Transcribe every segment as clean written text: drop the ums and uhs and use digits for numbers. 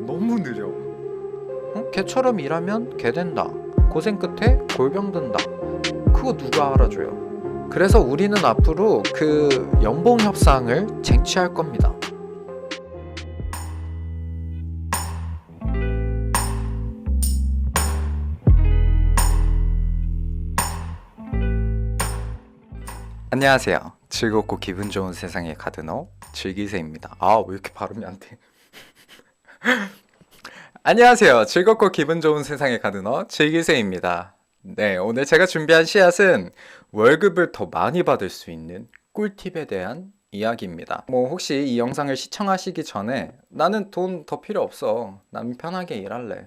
너무 느려. 걔처럼 일하면 개 된다. 고생 끝에 골병 든다. 그거 누가 알아줘요? 그래서 우리는 앞으로 그 연봉 협상을 쟁취할 겁니다. 안녕하세요. 즐겁고 기분 좋은 세상의 가드너 즐기세입니다. 왜 이렇게 발음이 안 돼? 안녕하세요. 즐겁고 기분 좋은 세상의 가드너 즐기세입니다. 네, 오늘 제가 준비한 씨앗은 월급을 더 많이 받을 수 있는 꿀팁에 대한 이야기입니다. 혹시 이 영상을 시청하시기 전에 나는 돈 더 필요 없어. 난 편하게 일할래.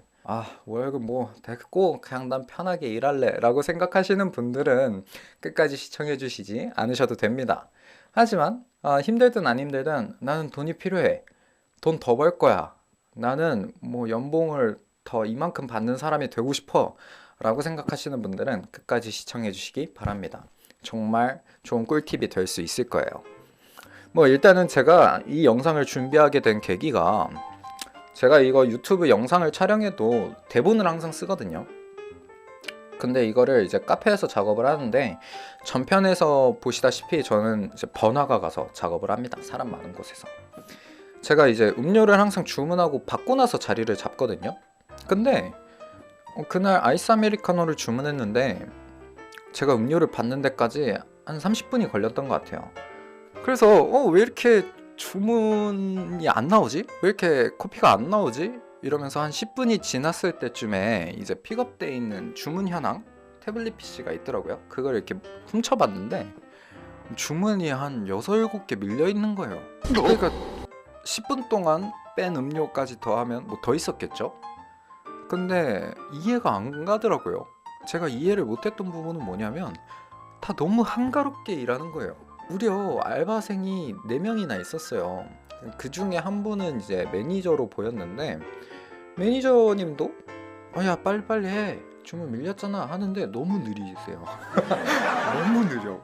월급 됐고 그냥 난 편하게 일할래 라고 생각하시는 분들은 끝까지 시청해 주시지 않으셔도 됩니다. 하지만 힘들든 안 힘들든 나는 돈이 필요해. 돈 더 벌 거야. 나는 연봉을 더 이만큼 받는 사람이 되고 싶어 라고 생각하시는 분들은 끝까지 시청해 주시기 바랍니다. 정말 좋은 꿀팁이 될 수 있을 거예요. 일단은 제가 이 영상을 준비하게 된 계기가, 제가 이거 유튜브 영상을 촬영해도 대본을 항상 쓰거든요. 근데 이거를 이제 카페에서 작업을 하는데, 전편에서 보시다시피 저는 이제 번화가 가서 작업을 합니다. 사람 많은 곳에서. 제가 이제 음료를 항상 주문하고 받고 나서 자리를 잡거든요. 근데 그날 아이스 아메리카노를 주문했는데 제가 음료를 받는 데까지 한 30분이 걸렸던 것 같아요. 그래서 왜 이렇게 주문이 안 나오지? 왜 이렇게 커피가 안 나오지? 이러면서 한 10분이 지났을 때쯤에 이제 픽업돼 있는 주문 현황 태블릿 PC가 있더라고요. 그걸 이렇게 훔쳐봤는데 주문이 한 6, 7개 밀려 있는 거예요. 그러니까 10분 동안 뺀 음료까지 더하면 더 있었겠죠? 근데 이해가 안 가더라고요. 제가 이해를 못했던 부분은 뭐냐면 다 너무 한가롭게 일하는 거예요. 무려 알바생이 4명이나 있었어요. 그 중에 한 분은 이제 매니저로 보였는데, 매니저님도 야 빨리빨리 해, 주문 밀렸잖아 하는데 너무 느리세요. 너무 느려.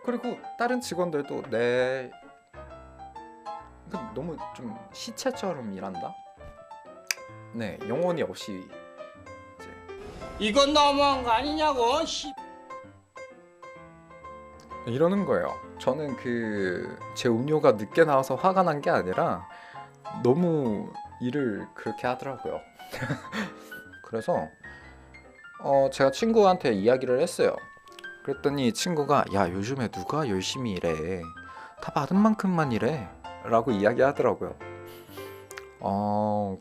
그리고 다른 직원들도 너무 좀 시체처럼 일한다? 네, 영혼이 없이 이제 이건 너무한 거 아니냐고. 이러는 거예요. 저는 제 음료가 늦게 나와서 화가 난 게 아니라 너무 일을 그렇게 하더라고요. 그래서 제가 친구한테 이야기를 했어요. 그랬더니 친구가 야, 요즘에 누가 열심히 일해? 다 받은 만큼만 일해 라고 이야기하더라고요.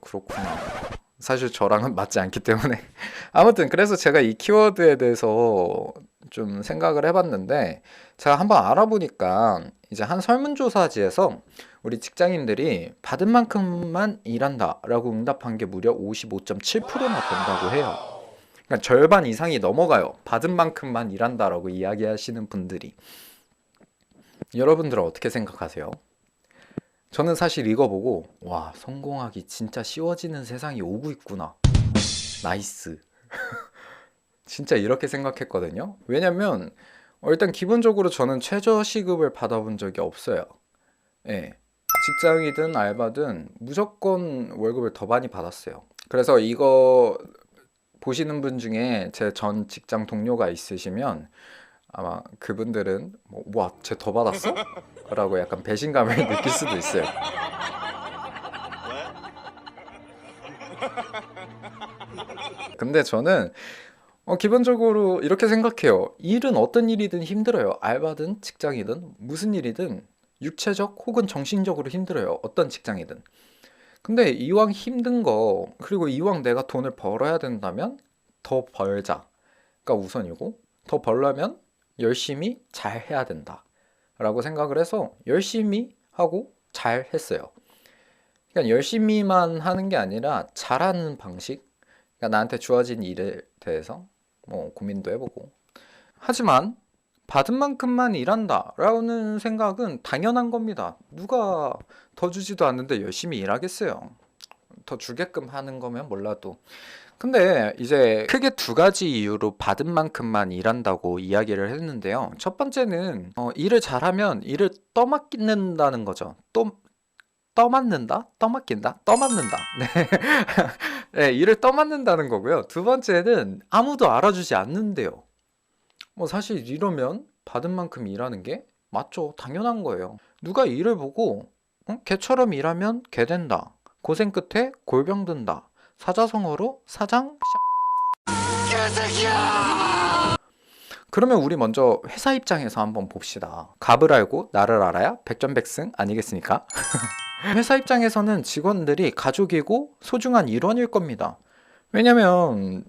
그렇구나. 사실 저랑은 맞지 않기 때문에 아무튼 그래서 제가 이 키워드에 대해서 좀 생각을 해봤는데, 제가 한번 알아보니까 이제 한 설문조사지에서 우리 직장인들이 받은 만큼만 일한다 라고 응답한 게 무려 55.7%나 된다고 해요. 그러니까 절반 이상이 넘어가요. 받은 만큼만 일한다 라고 이야기하시는 분들이. 여러분들은 어떻게 생각하세요? 저는 사실 이거 보고 와, 성공하기 진짜 쉬워지는 세상이 오고 있구나. 나이스. 진짜 이렇게 생각했거든요. 왜냐면 일단 기본적으로 저는 최저시급을 받아본 적이 없어요. 예. 직장이든 알바든 무조건 월급을 더 많이 받았어요. 그래서 이거 보시는 분 중에 제 전 직장 동료가 있으시면 아마 그분들은 와, 쟤 더 받았어? 라고 약간 배신감을 느낄 수도 있어요. 근데 저는 기본적으로 이렇게 생각해요. 일은 어떤 일이든 힘들어요. 알바든 직장이든 무슨 일이든 육체적 혹은 정신적으로 힘들어요. 어떤 직장이든. 근데 이왕 힘든 거, 그리고 이왕 내가 돈을 벌어야 된다면 더 벌자가 우선이고, 더 벌려면 열심히 잘 해야 된다 라고 생각을 해서 열심히 하고 잘 했어요. 그러니까 열심히만 하는 게 아니라 잘하는 방식, 그러니까 나한테 주어진 일에 대해서 고민도 해보고. 하지만 받은 만큼만 일한다 라는 생각은 당연한 겁니다. 누가 더 주지도 않는데 열심히 일하겠어요. 더 주게끔 하는 거면 몰라도. 근데 이제 크게 2가지 이유로 받은 만큼만 일한다고 이야기를 했는데요. 첫 번째는 일을 잘하면 일을 떠맡는다는 거죠. 떠맡는다? 떠맡긴다? 떠맡는다. 네. 네, 일을 떠맡는다는 거고요. 두 번째는 아무도 알아주지 않는데요. 뭐 사실 이러면 받은 만큼 일하는 게 맞죠. 당연한 거예요. 누가 일을 보고 걔처럼 일하면 개 된다. 고생 끝에 골병 든다. 사자성어로 사장 그러면 우리 먼저 회사 입장에서 한번 봅시다. 갑을 알고 나를 알아야 백전백승 아니겠습니까? 회사 입장에서는 직원들이 가족이고 소중한 일원일 겁니다. 왜냐면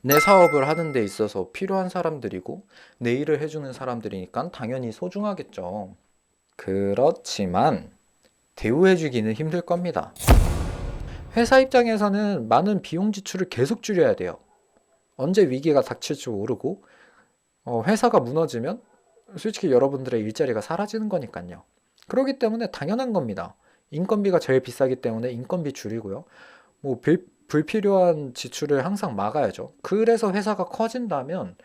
내 사업을 하는 데 있어서 필요한 사람들이고 내 일을 해주는 사람들이니까 당연히 소중하겠죠. 그렇지만 대우해주기는 힘들 겁니다. 회사 입장에서는 많은 비용 지출을 계속 줄여야 돼요. 언제 위기가 닥칠지 모르고 회사가 무너지면 솔직히 여러분들의 일자리가 사라지는 거니까요. 그렇기 때문에 당연한 겁니다. 인건비가 제일 비싸기 때문에 인건비 줄이고요. 뭐 불필요한 지출을 항상 막아야죠. 그래서 회사가 커진다면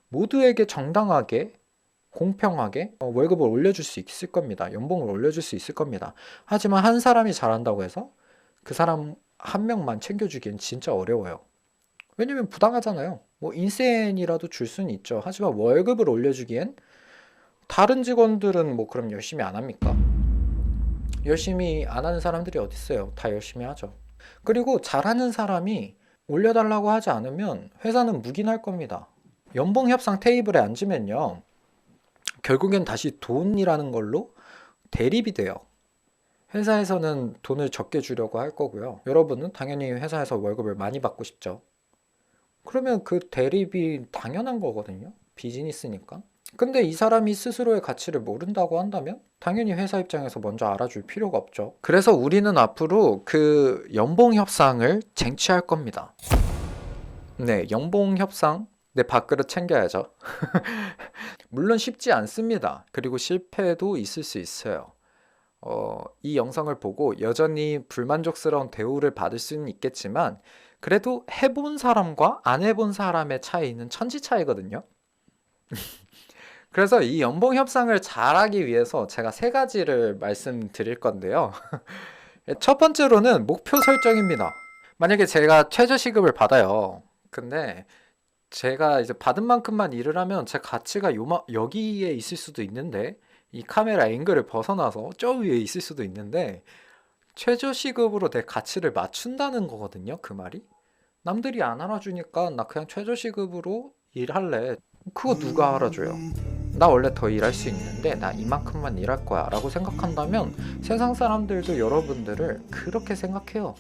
모두에게 정당하게 공평하게 월급을 올려줄 수 있을 겁니다. 연봉을 올려줄 수 있을 겁니다. 하지만 한 사람이 잘한다고 해서 그 사람 한 명만 챙겨주기엔 진짜 어려워요. 왜냐면 부당하잖아요. 뭐 인센이라도 줄 수는 있죠. 하지만 월급을 올려주기엔 다른 직원들은 뭐 그럼 열심히 안 합니까? 열심히 안 하는 사람들이 어디 있어요? 다 열심히 하죠. 그리고 잘하는 사람이 올려달라고 하지 않으면 회사는 묵인할 겁니다. 연봉 협상 테이블에 앉으면요. 결국엔 다시 돈이라는 걸로 대립이 돼요. 회사에서는 돈을 적게 주려고 할 거고요. 여러분은 당연히 회사에서 월급을 많이 받고 싶죠. 그러면 그 대립이 당연한 거거든요. 비즈니스니까. 근데 이 사람이 스스로의 가치를 모른다고 한다면 당연히 회사 입장에서 먼저 알아줄 필요가 없죠. 그래서 우리는 앞으로 그 연봉 협상을 쟁취할 겁니다. 네, 연봉 협상 내 밥그릇 챙겨야죠. 물론 쉽지 않습니다. 그리고 실패도 있을 수 있어요. 이 영상을 보고 여전히 불만족스러운 대우를 받을 수는 있겠지만 그래도 해본 사람과 안 해본 사람의 차이는 천지 차이거든요. 그래서 이 연봉 협상을 잘하기 위해서 제가 세 가지를 말씀드릴 건데요. 첫 번째로는 목표 설정입니다. 만약에 제가 최저시급을 받아요. 근데 제가 이제 받은 만큼만 일을 하면 제 가치가 여기에 있을 수도 있는데 이 카메라 앵글을 벗어나서 저 위에 있을 수도 있는데 최저시급으로 내 가치를 맞춘다는 거거든요. 그 말이. 남들이 안 알아주니까 나 그냥 최저시급으로 일할래. 그거 누가 알아줘요? 나 원래 더 일할 수 있는데 나 이만큼만 일할 거야 라고 생각한다면 세상 사람들도 여러분들을 그렇게 생각해요.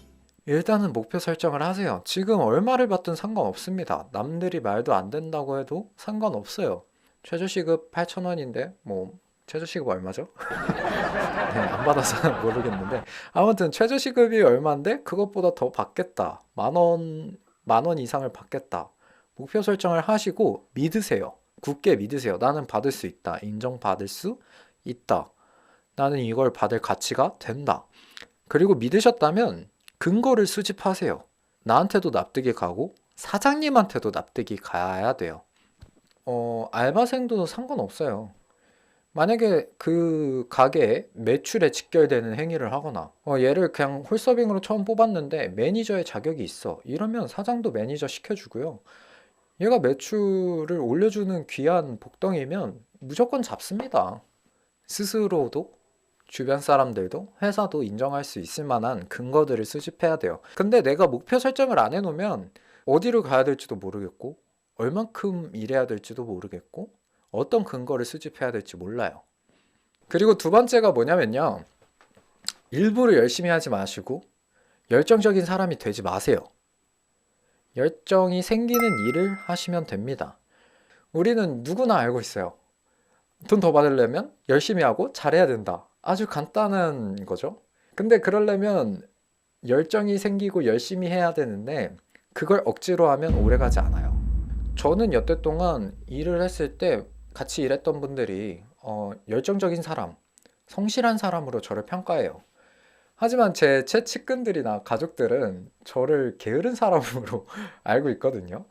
일단은 목표 설정을 하세요. 지금 얼마를 받든 상관없습니다. 남들이 말도 안 된다고 해도 상관없어요. 최저시급 8,000원인데 뭐 최저시급 얼마죠? 네, 안 받아서 모르겠는데 아무튼 최저시급이 얼마인데 그것보다 더 받겠다. 만 원 이상을 받겠다. 목표 설정을 하시고 믿으세요. 굳게 믿으세요. 나는 받을 수 있다. 인정받을 수 있다. 나는 이걸 받을 가치가 된다. 그리고 믿으셨다면 근거를 수집하세요. 나한테도 납득이 가고 사장님한테도 납득이 가야 돼요. 알바생도 상관없어요. 만약에 그 가게에 매출에 직결되는 행위를 하거나 얘를 그냥 홀서빙으로 처음 뽑았는데 매니저의 자격이 있어. 이러면 사장도 매니저 시켜주고요. 얘가 매출을 올려주는 귀한 복덩이면 무조건 잡습니다. 스스로도 주변 사람들도 회사도 인정할 수 있을 만한 근거들을 수집해야 돼요. 근데 내가 목표 설정을 안 해놓으면 어디로 가야 될지도 모르겠고 얼만큼 일해야 될지도 모르겠고 어떤 근거를 수집해야 될지 몰라요. 그리고 두 번째가 뭐냐면요. 일부러 열심히 하지 마시고 열정적인 사람이 되지 마세요. 열정이 생기는 일을 하시면 됩니다. 우리는 누구나 알고 있어요. 돈 더 받으려면 열심히 하고 잘해야 된다. 아주 간단한 거죠. 근데 그러려면 열정이 생기고 열심히 해야 되는데 그걸 억지로 하면 오래가지 않아요. 저는 여태 동안 일을 했을 때 같이 일했던 분들이 열정적인 사람, 성실한 사람으로 저를 평가해요. 하지만 제 최측근들이나 가족들은 저를 게으른 사람으로 알고 있거든요.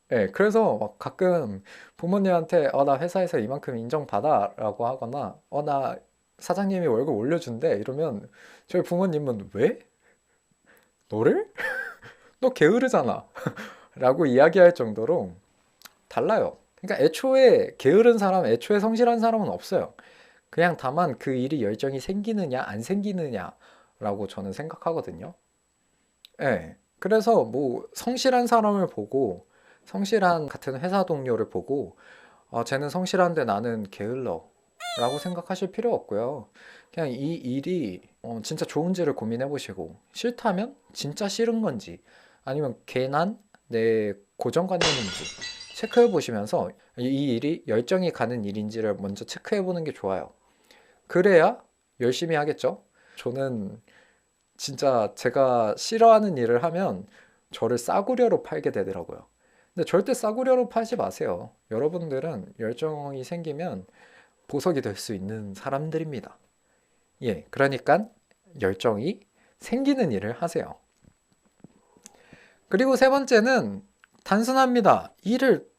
네, 그래서 막 가끔 부모님한테 나 회사에서 이만큼 인정받아 라고 하거나 나 사장님이 월급 올려준대 이러면 저희 부모님은 왜? 너를? 너 게으르잖아 라고 이야기할 정도로 달라요. 그러니까 애초에 게으른 사람, 애초에 성실한 사람은 없어요. 그냥 다만 그 일이 열정이 생기느냐 안 생기느냐라고 저는 생각하거든요. 예. 그래서 뭐 성실한 사람을 보고 성실한 같은 회사 동료를 보고 쟤는 성실한데 나는 게을러 라고 생각하실 필요 없고요. 그냥 이 일이 진짜 좋은지를 고민해 보시고 싫다면 진짜 싫은 건지 아니면 괜한 내 고정관념인지 체크해 보시면서 이 일이 열정이 가는 일인지를 먼저 체크해 보는 게 좋아요. 그래야 열심히 하겠죠. 저는 진짜 제가 싫어하는 일을 하면 저를 싸구려로 팔게 되더라고요. 근데 절대 싸구려로 팔지 마세요. 여러분들은 열정이 생기면 보석이 될 수 있는 사람들입니다. 예, 그러니까 열정이 생기는 일을 하세요. 그리고 세 번째는 단순합니다. 일을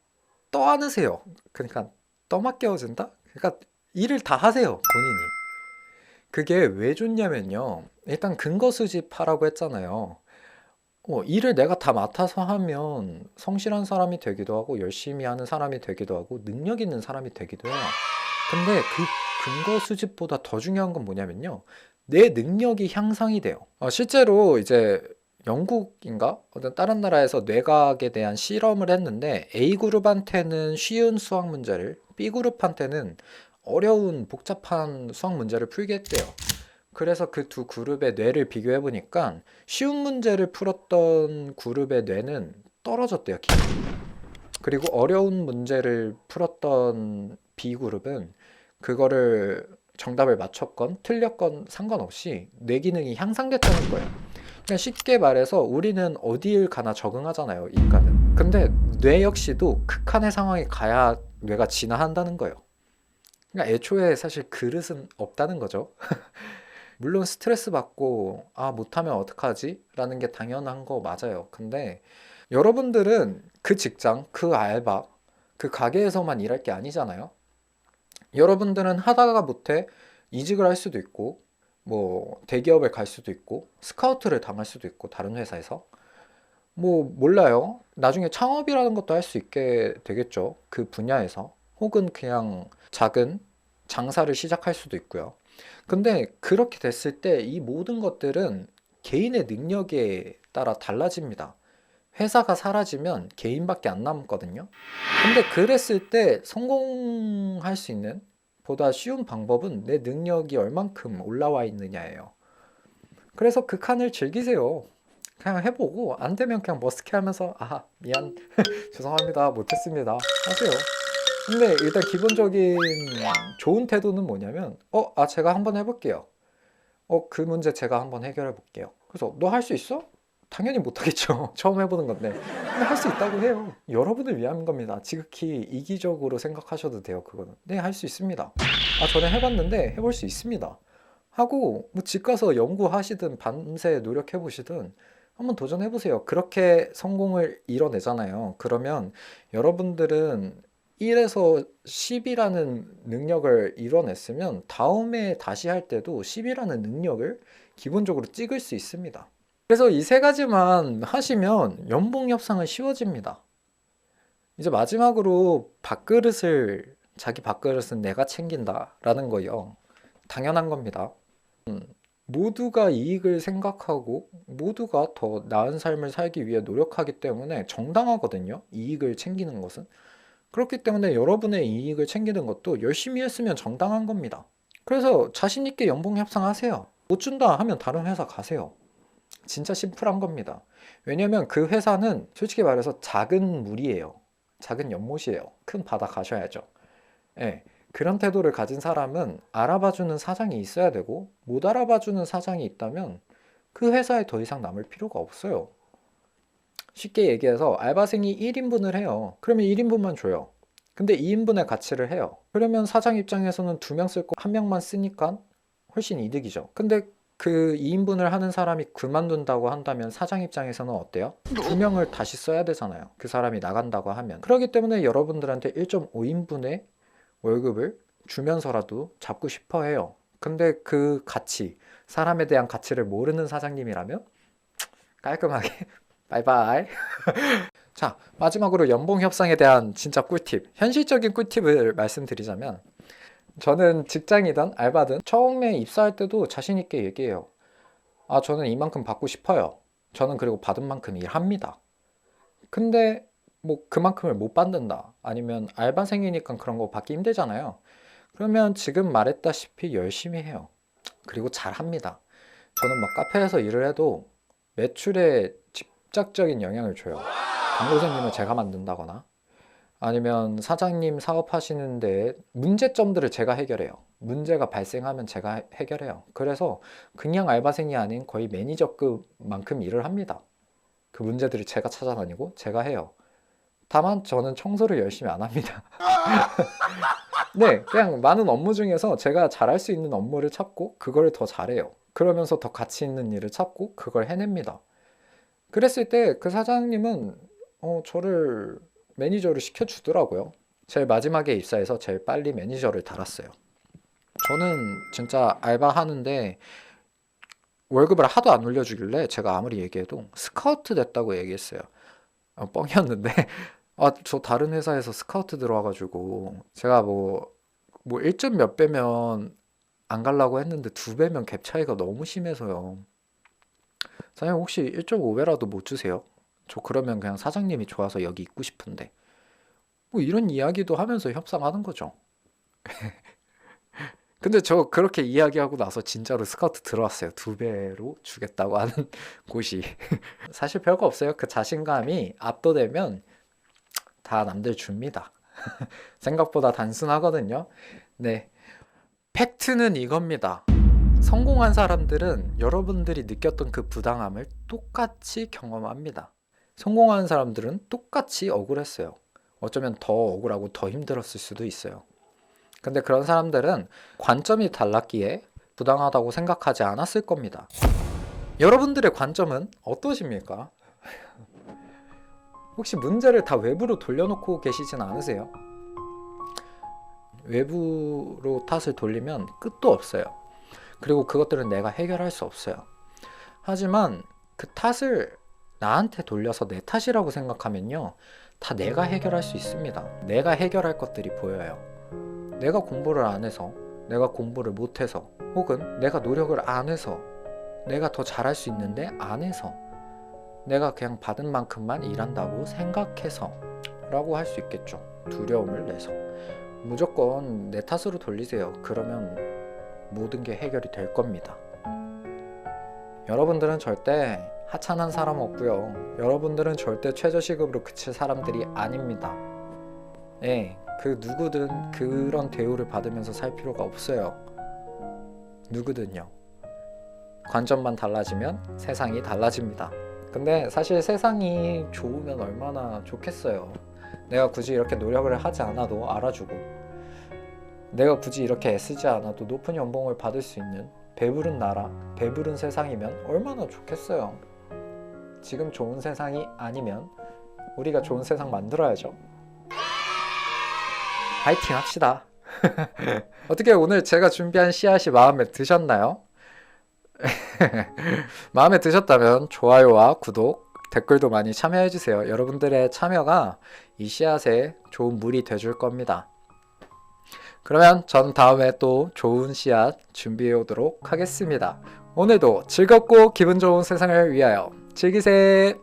떠안으세요. 그러니까 떠맡겨진다? 그러니까 일을 다 하세요, 본인이. 그게 왜 좋냐면요. 일단 근거 수집하라고 했잖아요. 일을 내가 다 맡아서 하면 성실한 사람이 되기도 하고 열심히 하는 사람이 되기도 하고 능력 있는 사람이 되기도 해요. 근데 그 근거 수집보다 더 중요한 건 뭐냐면요. 내 능력이 향상이 돼요. 실제로 이제 영국인가? 어떤 다른 나라에서 뇌과학에 대한 실험을 했는데 A그룹한테는 쉬운 수학 문제를 B그룹한테는 어려운 복잡한 수학 문제를 풀게 했대요. 그래서 그 두 그룹의 뇌를 비교해 보니까 쉬운 문제를 풀었던 그룹의 뇌는 떨어졌대요, 기능이. 그리고 어려운 문제를 풀었던 B그룹은 그거를 정답을 맞췄건 틀렸건 상관없이 뇌 기능이 향상됐다는 거예요. 그냥 쉽게 말해서 우리는 어디를 가나 적응하잖아요, 인간은. 근데 뇌 역시도 극한의 상황에 가야 뇌가 진화한다는 거예요. 그러니까 애초에 사실 그릇은 없다는 거죠. 물론 스트레스 받고 못하면 어떡하지? 라는 게 당연한 거 맞아요. 근데 여러분들은 그 직장, 그 알바, 그 가게에서만 일할 게 아니잖아요. 여러분들은 하다가 못해 이직을 할 수도 있고 뭐 대기업에 갈 수도 있고 스카우트를 당할 수도 있고 다른 회사에서 뭐 몰라요. 나중에 창업이라는 것도 할 수 있게 되겠죠. 그 분야에서 혹은 그냥 작은 장사를 시작할 수도 있고요. 근데 그렇게 됐을 때 이 모든 것들은 개인의 능력에 따라 달라집니다. 회사가 사라지면 개인밖에 안 남거든요. 근데 그랬을 때 성공할 수 있는 보다 쉬운 방법은 내 능력이 얼만큼 올라와 있느냐예요. 그래서 그 칸을 즐기세요. 그냥 해보고 안 되면 그냥 머쓱해 하면서 미안 죄송합니다 못했습니다 하세요. 근데 일단 기본적인 좋은 태도는 뭐냐면 제가 한번 해볼게요. 그 문제 제가 한번 해결해 볼게요. 그래서 너 할 수 있어? 당연히 못하겠죠. 처음 해보는 건데. 근데 할 수 있다고 해요. 여러분을 위한 겁니다. 지극히 이기적으로 생각하셔도 돼요. 그거는. 네, 할 수 있습니다. 저는 해봤는데 해볼 수 있습니다. 하고 뭐 집 가서 연구하시든 밤새 노력해 보시든 한번 도전해 보세요. 그렇게 성공을 이뤄내잖아요. 그러면 여러분들은 1에서 10이라는 능력을 이뤄냈으면 다음에 다시 할 때도 10이라는 능력을 기본적으로 찍을 수 있습니다. 그래서 이 세 가지만 하시면 연봉 협상은 쉬워집니다. 이제 마지막으로 자기 밥그릇은 내가 챙긴다라는 거요. 당연한 겁니다. 모두가 이익을 생각하고 모두가 더 나은 삶을 살기 위해 노력하기 때문에 정당하거든요. 이익을 챙기는 것은. 그렇기 때문에 여러분의 이익을 챙기는 것도 열심히 했으면 정당한 겁니다. 그래서 자신 있게 연봉 협상하세요. 못 준다 하면 다른 회사 가세요. 진짜 심플한 겁니다. 왜냐면 그 회사는 솔직히 말해서 작은 물이에요. 작은 연못이에요. 큰 바다 가셔야죠. 예. 그런 태도를 가진 사람은 알아봐주는 사장이 있어야 되고 못 알아봐주는 사장이 있다면 그 회사에 더 이상 남을 필요가 없어요. 쉽게 얘기해서 알바생이 1인분을 해요. 그러면 1인분만 줘요. 근데 2인분의 가치를 해요. 그러면 사장 입장에서는 2명 쓸 거 1명만 쓰니까 훨씬 이득이죠. 근데 그 2인분을 하는 사람이 그만둔다고 한다면 사장 입장에서는 어때요? 2명을 다시 써야 되잖아요. 그 사람이 나간다고 하면. 그렇기 때문에 여러분들한테 1.5인분의 월급을 주면서라도 잡고 싶어 해요. 근데 그 가치, 사람에 대한 가치를 모르는 사장님이라면 깔끔하게 바이바이. 자, 마지막으로 연봉 협상에 대한 진짜 꿀팁, 현실적인 꿀팁을 말씀드리자면, 저는 직장이든 알바든 처음에 입사할 때도 자신 있게 얘기해요. 아, 저는 이만큼 받고 싶어요. 저는 그리고 받은 만큼 일합니다. 근데 뭐 그만큼을 못 받는다, 아니면 알바생이니까 그런 거 받기 힘들잖아요. 그러면 지금 말했다시피 열심히 해요. 그리고 잘합니다. 저는 막 카페에서 일을 해도 매출에 직접적인 영향을 줘요. 광고주님을 제가 만든다거나, 아니면 사장님 사업하시는데 문제점들을 제가 해결해요. 문제가 발생하면 제가 해결해요. 그래서 그냥 알바생이 아닌 거의 매니저급만큼 일을 합니다. 그 문제들을 제가 찾아다니고 제가 해요. 다만 저는 청소를 열심히 안 합니다. 네, 그냥 많은 업무 중에서 제가 잘할 수 있는 업무를 찾고 그걸 더 잘해요. 그러면서 더 가치 있는 일을 찾고 그걸 해냅니다. 그랬을 때 그 사장님은 저를 매니저를 시켜주더라고요. 제일 마지막에 입사해서 제일 빨리 매니저를 달았어요. 저는 진짜 알바하는데 월급을 하도 안 올려주길래 제가 아무리 얘기해도 스카우트 됐다고 얘기했어요. 뻥이었는데 저 다른 회사에서 스카우트 들어와가지고 제가 뭐 1점 몇 배면 안 가려고 했는데 2배면 갭 차이가 너무 심해서요. 사장님 혹시 1.5배라도 못 주세요? 저 그러면 그냥 사장님이 좋아서 여기 있고 싶은데. 뭐 이런 이야기도 하면서 협상하는 거죠. 근데 저 그렇게 이야기하고 나서 진짜로 스카우트 들어왔어요. 2배로 주겠다고 하는 곳이. 사실 별거 없어요. 그 자신감이 압도되면 다 남들 줍니다. 생각보다 단순하거든요. 네. 팩트는 이겁니다. 성공한 사람들은 여러분들이 느꼈던 그 부당함을 똑같이 경험합니다. 성공한 사람들은 똑같이 억울했어요. 어쩌면 더 억울하고 더 힘들었을 수도 있어요. 근데 그런 사람들은 관점이 달랐기에 부당하다고 생각하지 않았을 겁니다. 여러분들의 관점은 어떠십니까? 혹시 문제를 다 외부로 돌려놓고 계시진 않으세요? 외부로 탓을 돌리면 끝도 없어요. 그리고 그것들은 내가 해결할 수 없어요. 하지만 그 탓을 나한테 돌려서 내 탓이라고 생각하면요, 다 내가 해결할 수 있습니다. 내가 해결할 것들이 보여요. 내가 공부를 안 해서, 내가 공부를 못 해서, 혹은 내가 노력을 안 해서, 내가 더 잘할 수 있는데 안 해서, 내가 그냥 받은 만큼만 일한다고 생각해서 라고 할 수 있겠죠. 두려움을 내서. 무조건 내 탓으로 돌리세요. 그러면 모든 게 해결이 될 겁니다. 여러분들은 절대 하찮은 사람 없고요. 여러분들은 절대 최저시급으로 그칠 사람들이 아닙니다. 예, 그 누구든 그런 대우를 받으면서 살 필요가 없어요. 누구든요. 관점만 달라지면 세상이 달라집니다. 근데 사실 세상이 좋으면 얼마나 좋겠어요. 내가 굳이 이렇게 노력을 하지 않아도 알아주고, 내가 굳이 이렇게 애쓰지 않아도 높은 연봉을 받을 수 있는 배부른 나라, 배부른 세상이면 얼마나 좋겠어요. 지금 좋은 세상이 아니면 우리가 좋은 세상 만들어야죠. 파이팅 합시다. 어떻게 오늘 제가 준비한 씨앗이 마음에 드셨나요? 마음에 드셨다면 좋아요와 구독, 댓글도 많이 참여해주세요. 여러분들의 참여가 이 씨앗에 좋은 물이 돼줄 겁니다. 그러면 전 다음에 또 좋은 씨앗 준비해 오도록 하겠습니다. 오늘도 즐겁고 기분 좋은 세상을 위하여 즐기세요.